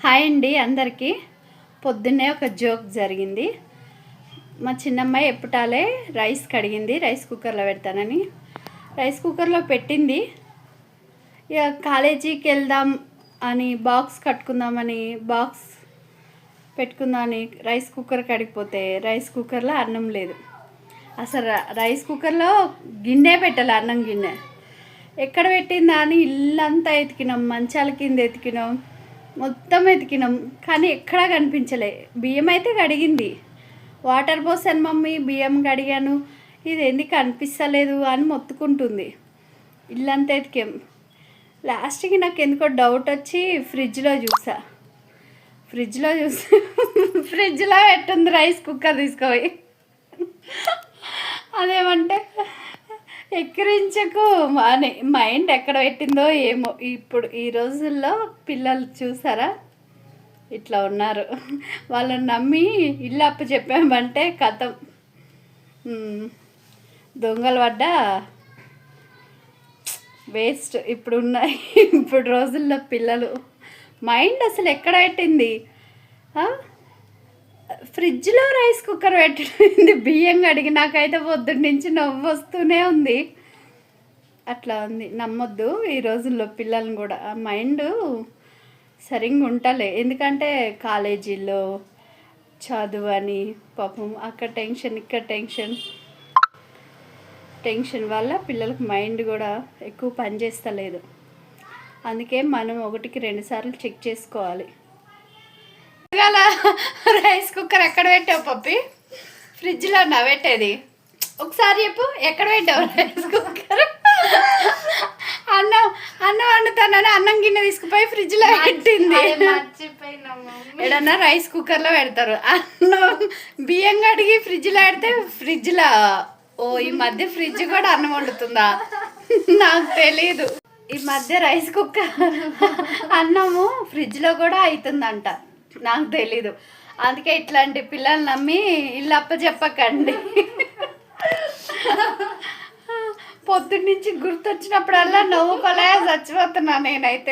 Hi అండి అందరికీ. పొద్దున్నే ఒక జోక్ జరిగింది. మా చిన్నమ్మాయి ఎప్పుటాలే రైస్ కడిగింది, రైస్ కుక్కర్లో పెడతానని. రైస్ కుక్కర్లో పెట్టింది. ఇక కాలేజీకి వెళ్దాం అని బాక్స్ కట్టుకుందామని బాక్స్ పెట్టుకుందామని రైస్ కుక్కర్ కడిగిపోతే రైస్ కుక్కర్లో అన్నం లేదు. అసలు రైస్ కుక్కర్లో గిన్నె పెట్టాలి, అన్నం గిన్నె. ఎక్కడ పెట్టిందా అని ఇల్లంతా ఎతికినాం, మంచాల కింద ఎతికినాం, మొత్తం ఎతికినాం, కానీ ఎక్కడా కనిపించలే. బియ్యం అయితే కడిగింది, వాటర్ పోసాను మమ్మీ, బియ్యం కడిగాను, ఇది ఎందుకు కనిపిస్తలేదు అని మొత్తుకుంటుంది. ఇల్లంతా ఎతికాం. లాస్ట్కి నాకు ఎందుకో డౌట్ వచ్చి ఫ్రిడ్జ్లో చూసి ఫ్రిడ్జ్లో పెట్టింది రైస్ కుక్కర్ తీసుకుపోయి. అదేమంటే ఎక్కిరించకు అని మైండ్ ఎక్కడ పెట్టిందో ఏమో. ఇప్పుడు ఈ రోజుల్లో పిల్లలు చూసారా ఇట్లా ఉన్నారు. వాళ్ళని నమ్మి ఇల్లు అప్పు చెప్పామంటే కథం దొంగలు పడ్డ వేస్ట్. ఇప్పుడు రోజుల్లో పిల్లలు మైండ్ అసలు ఎక్కడ పెట్టింది. ఫ్రిడ్జ్లో రైస్ కుక్కర్ పెట్టింది, బియ్యం కడిగి. నాకైతే పొద్దున్న నుంచి నవ్వు వస్తూనే ఉంది. అట్లా ఉంది, నమ్మొద్దు ఈ రోజుల్లో పిల్లల్ని కూడా. ఆ మైండ్ సరిగ్గా ఉంటలే. ఎందుకంటే కాలేజీల్లో చదువు అని పాపం అక్కడ టెన్షన్, ఇక్కడ టెన్షన్ వల్ల పిల్లలకు మైండ్ కూడా ఎక్కువ పనిచేస్తలేదు. అందుకే మనం 1కి 2 సార్లు చెక్ చేసుకోవాలి. రైస్ కుక్కర్ ఎక్కడ పెట్టావు పప్పి? ఫ్రిడ్జ్లో నా పెట్టేది? ఒకసారి చెప్పు, ఎక్కడ పెట్టావు రైస్ కుక్కర్? అన్నం వండుతానని అన్నం గిన్నె తీసుకుపోయి ఫ్రిడ్జ్లో పెట్టింది. ఏడన్నా రైస్ కుక్కర్లో పెడతారు అన్నం, బియ్యం కడిగి ఫ్రిడ్జ్లో పెడితే ఫ్రిడ్జ్లో. ఈ మధ్య ఫ్రిడ్జ్ కూడా అన్నం వండుతుందా? నాకు తెలీదు. ఈ మధ్య రైస్ కుక్కర్ అన్నము ఫ్రిడ్జ్లో కూడా అవుతుందంట, నాకు తెలీదు. అందుకే ఇట్లాంటి పిల్లలు నమ్మి ఇల్లు అప్పచెప్పకండి. పొద్దున్నుంచి గుర్తొచ్చినప్పుడల్లా నవ్వుకోలే చచ్చిపోతున్నా నేనైతే.